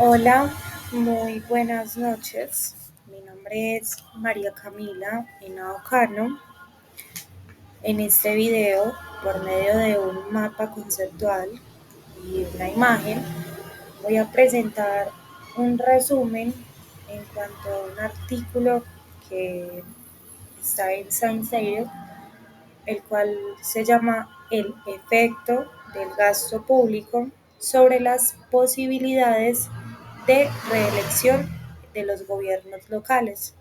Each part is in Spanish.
Hola, muy buenas noches. Mi nombre es María Camila Henao Cano. En este video, por medio de un mapa conceptual y una imagen, voy a presentar un resumen en cuanto a un artículo que está en Science, el cual se llama El efecto del gasto público sobre las posibilidades de reelección de los gobiernos locales.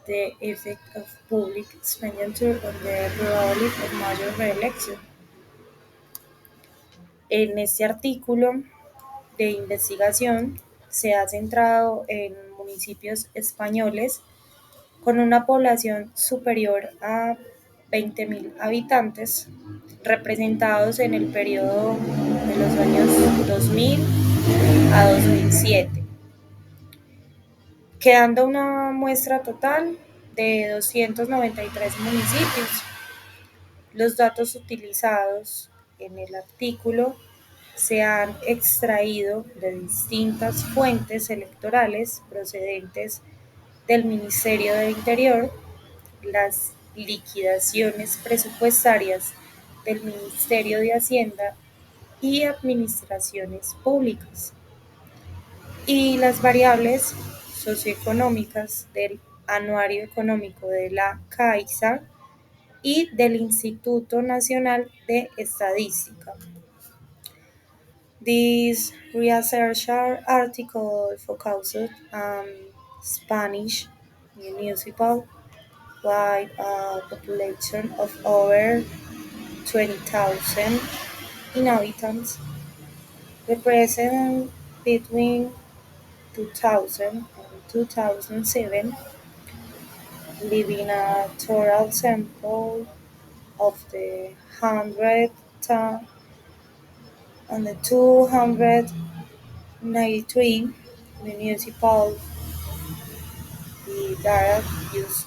The effect of public expenditure on the probability of major reelection. En este artículo de investigación se ha centrado en municipios españoles con una población superior a 20.000 habitantes, representados en el periodo de los años 2000 a 2007, quedando una muestra total de 293 municipios. Los datos utilizados en el artículo se han extraído de distintas fuentes electorales procedentes del Ministerio del Interior, las liquidaciones presupuestarias del Ministerio de Hacienda y administraciones públicas, y las variables socioeconómicas del Anuario Económico de la Caixa y del Instituto Nacional de Estadística. This research article focused on Spanish municipal with a population of over 20,000 inhabitants, represent between 2000 and 2007, leaving a total sample of the 100 and the 293 municipal. The data used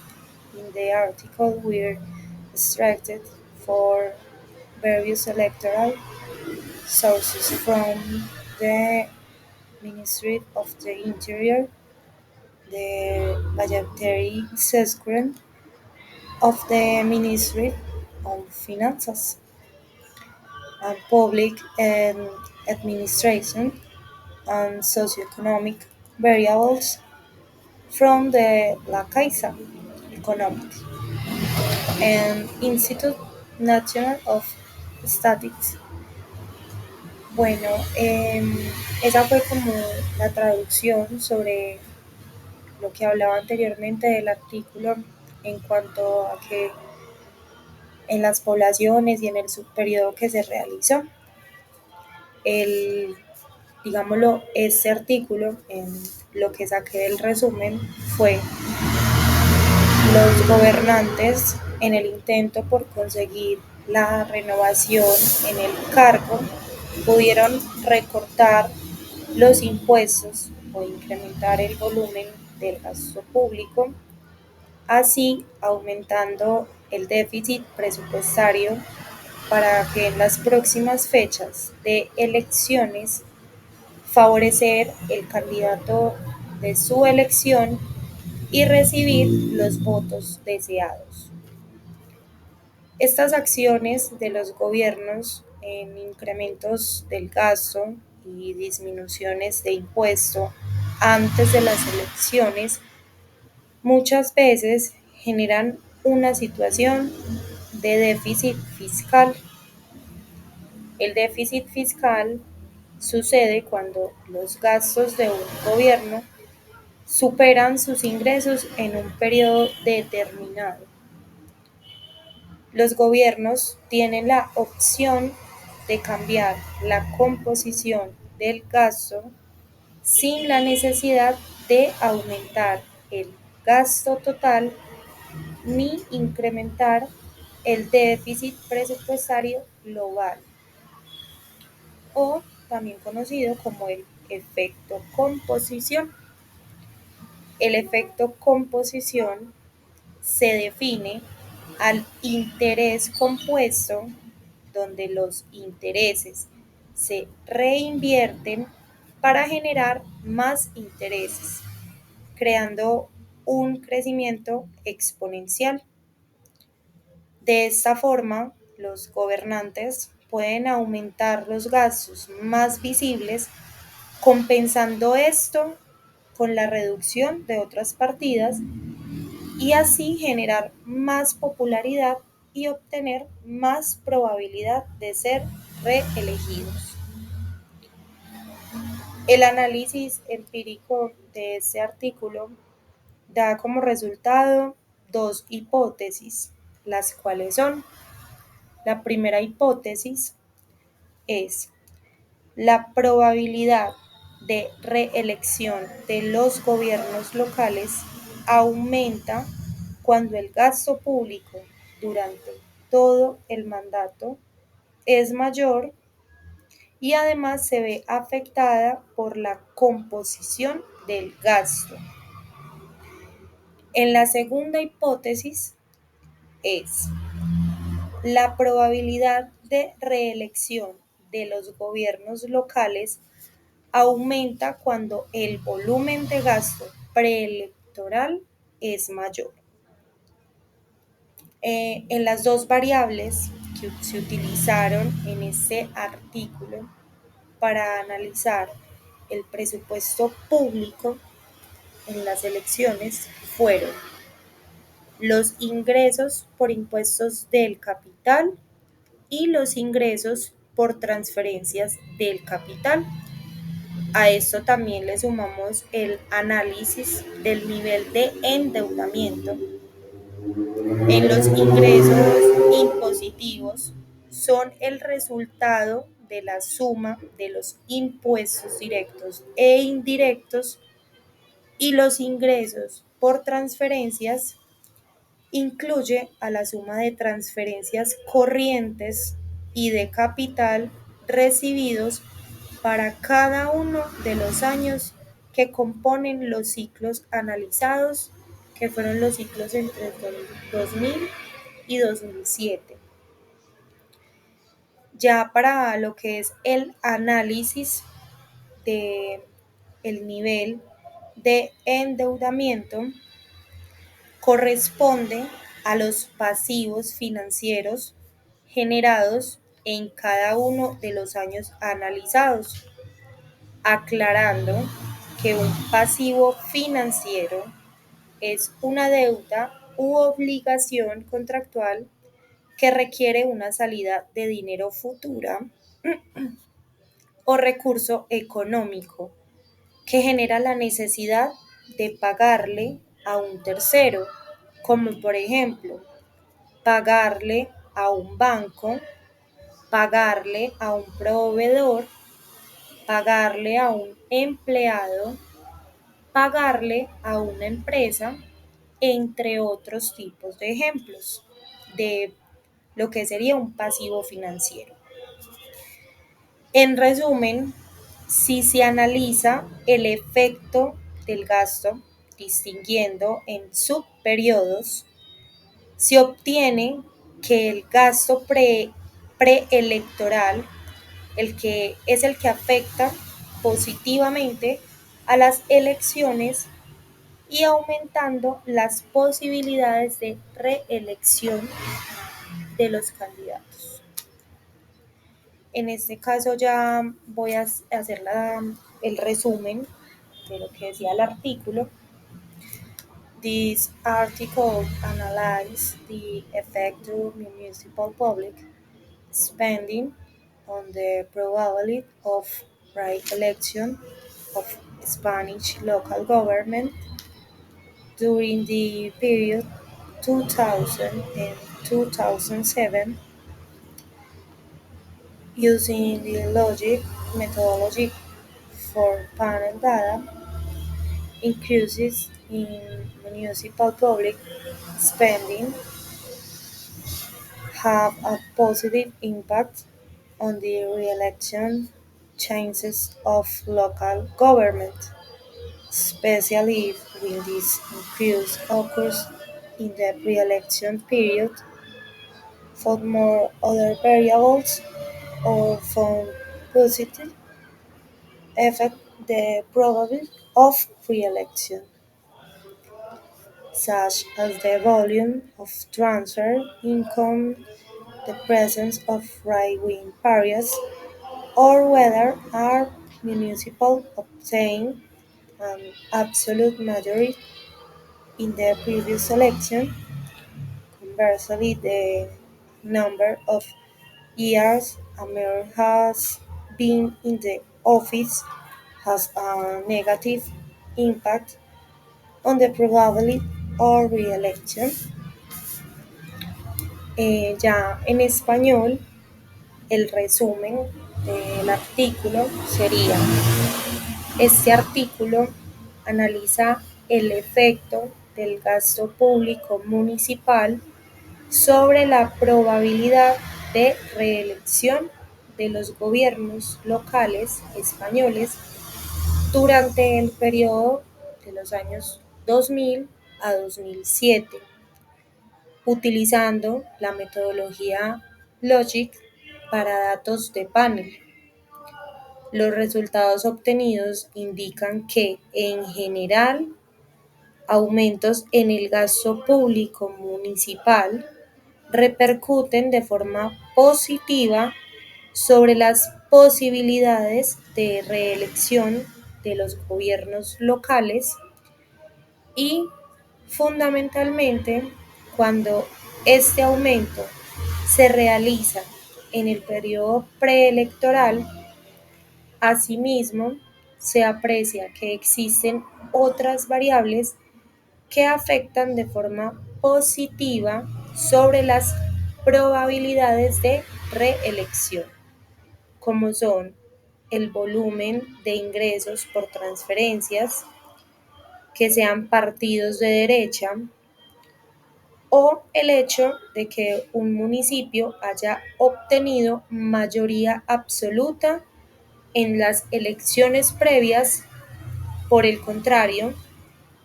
in the article were extracted for various electoral sources from the Ministry of the Interior, the budgetary section of the Ministry of Finances, and Public and Administration, and socioeconomic variables from the La Caixa Economics and Institute National of Statistics. Bueno, esa fue como la traducción sobre lo que hablaba anteriormente del artículo en cuanto a que en las poblaciones y en el subperiodo que se realizó, el, digámoslo, este artículo, en lo que saqué del resumen, fue los gobernantes en el intento por conseguir la renovación en el cargo pudieron recortar los impuestos o incrementar el volumen del gasto público, así aumentando el déficit presupuestario para que en las próximas fechas de elecciones favorecer el candidato de su elección y recibir los votos deseados. Estas acciones de los gobiernos en incrementos del gasto y disminuciones de impuesto antes de las elecciones muchas veces generan una situación de déficit fiscal. El déficit fiscal sucede cuando los gastos de un gobierno superan sus ingresos en un periodo determinado. Los gobiernos tienen la opción de cambiar la composición del gasto sin la necesidad de aumentar el gasto total ni incrementar el déficit presupuestario global, o también conocido como el efecto composición. El efecto composición se define al interés compuesto, donde los intereses se reinvierten para generar más intereses, creando un crecimiento exponencial. De esta forma, los gobernantes pueden aumentar los gastos más visibles, compensando esto con la reducción de otras partidas y así generar más popularidad y obtener más probabilidad de ser reelegidos. El análisis empírico de este artículo da como resultado dos hipótesis, las cuales son: la primera hipótesis es: la probabilidad de reelección de los gobiernos locales aumenta cuando el gasto público durante todo el mandato es mayor y además se ve afectada por la composición del gasto. En la segunda hipótesis es: la probabilidad de reelección de los gobiernos locales aumenta cuando el volumen de gasto preelectoral es mayor. En las dos variables que se utilizaron en este artículo para analizar el presupuesto público en las elecciones fueron los ingresos por impuestos del capital y los ingresos por transferencias del capital. A esto también le sumamos el análisis del nivel de endeudamiento. En los ingresos impositivos son el resultado de la suma de los impuestos directos e indirectos, y los ingresos por transferencias incluye a la suma de transferencias corrientes y de capital recibidos para cada uno de los años que componen los ciclos analizados, que fueron los ciclos entre 2000 y 2007. Ya para lo que es el análisis de el nivel de endeudamiento, corresponde a los pasivos financieros generados en cada uno de los años analizados, aclarando que un pasivo financiero es una deuda u obligación contractual que requiere una salida de dinero futura o recurso económico que genera la necesidad de pagarle a un tercero, como por ejemplo pagarle a un banco, pagarle a un proveedor, pagarle a un empleado, pagarle a una empresa, entre otros tipos de ejemplos de lo que sería un pasivo financiero. En resumen, si se analiza el efecto del gasto distinguiendo en subperiodos, se obtiene que el gasto preelectoral, el que es el que afecta positivamente a las elecciones y aumentando las posibilidades de reelección de los candidatos. En este caso ya voy a hacer el resumen de lo que decía el artículo. This article analyzes the effect of municipal public spending on the probability of re-election of Spanish local government during the period 2000 and 2007 using the logic methodology for panel data. Increases in municipal public spending have a positive impact on the re-election chances of local government, especially when this increase occurs in the pre-election period. For more other variables or found positive effect the probability of re-election, such as the volume of transfer income, the presence of right-wing parties, or whether our municipal obtained an absolute majority in the previous election. Conversely, the number of years a mayor has been in the office has a negative impact on the probability of re-election. Ya en español, el resumen del artículo sería: este artículo analiza el efecto del gasto público municipal sobre la probabilidad de reelección de los gobiernos locales españoles durante el periodo de los años 2000 a 2007, utilizando la metodología Logic para datos de panel. Los resultados obtenidos indican que, en general, aumentos en el gasto público municipal repercuten de forma positiva sobre las posibilidades de reelección de los gobiernos locales y, fundamentalmente, cuando este aumento se realiza en el periodo preelectoral. Asimismo, se aprecia que existen otras variables que afectan de forma positiva sobre las probabilidades de reelección, como son el volumen de ingresos por transferencias, que sean partidos de derecha, o el hecho de que un municipio haya obtenido mayoría absoluta en las elecciones previas. Por el contrario,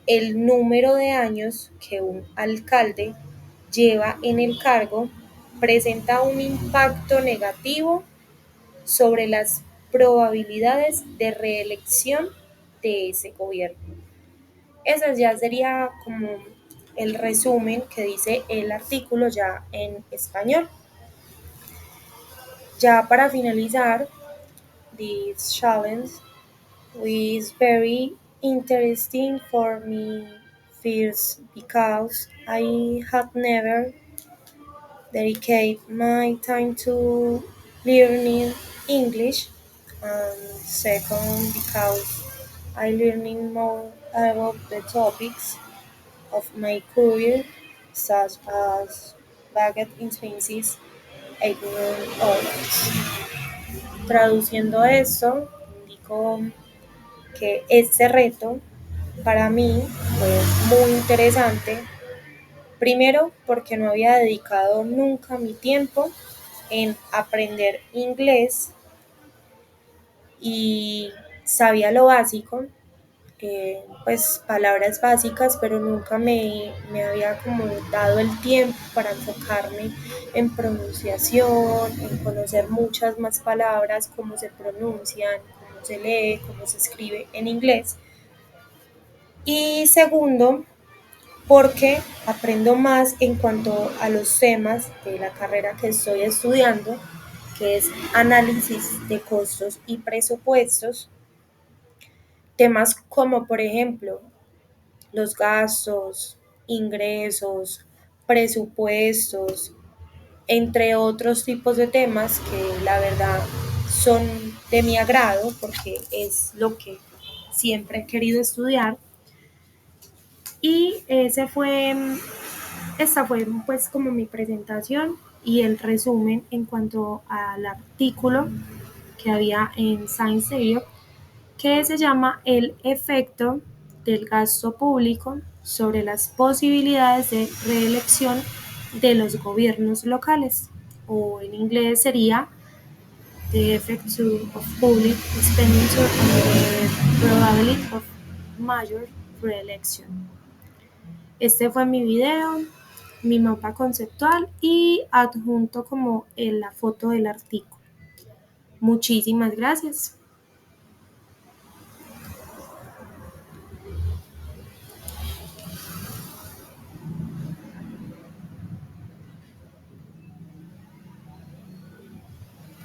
el número de años que un alcalde lleva en el cargo presenta un impacto negativo sobre las probabilidades de reelección de ese gobierno. Ese ya sería como el resumen que dice el artículo ya en español. Ya para finalizar, this challenge is very interesting for me first because I had never dedicated my time to learning English, and second because I learning more about the topics of my career, such as baguette expenses, ignorant others. Traduciendo esto, indico que este reto para mí fue muy interesante, primero porque no había dedicado nunca mi tiempo en aprender inglés y sabía lo básico, pues palabras básicas, pero nunca me había como dado el tiempo para enfocarme en pronunciación, en conocer muchas más palabras, cómo se pronuncian, cómo se lee, cómo se escribe en inglés. Y segundo, porque aprendo más en cuanto a los temas de la carrera que estoy estudiando, que es análisis de costos y presupuestos, temas como por ejemplo los gastos, ingresos, presupuestos, entre otros tipos de temas que la verdad son de mi agrado porque es lo que siempre he querido estudiar. Y esta fue pues como mi presentación y el resumen en cuanto al artículo que había en Science Europe, que se llama El efecto del gasto público sobre las posibilidades de reelección de los gobiernos locales, o en inglés sería The effect of public expenditure on the probability of major reelection. Este fue mi video, mi mapa conceptual y adjunto como la foto del artículo. Muchísimas gracias.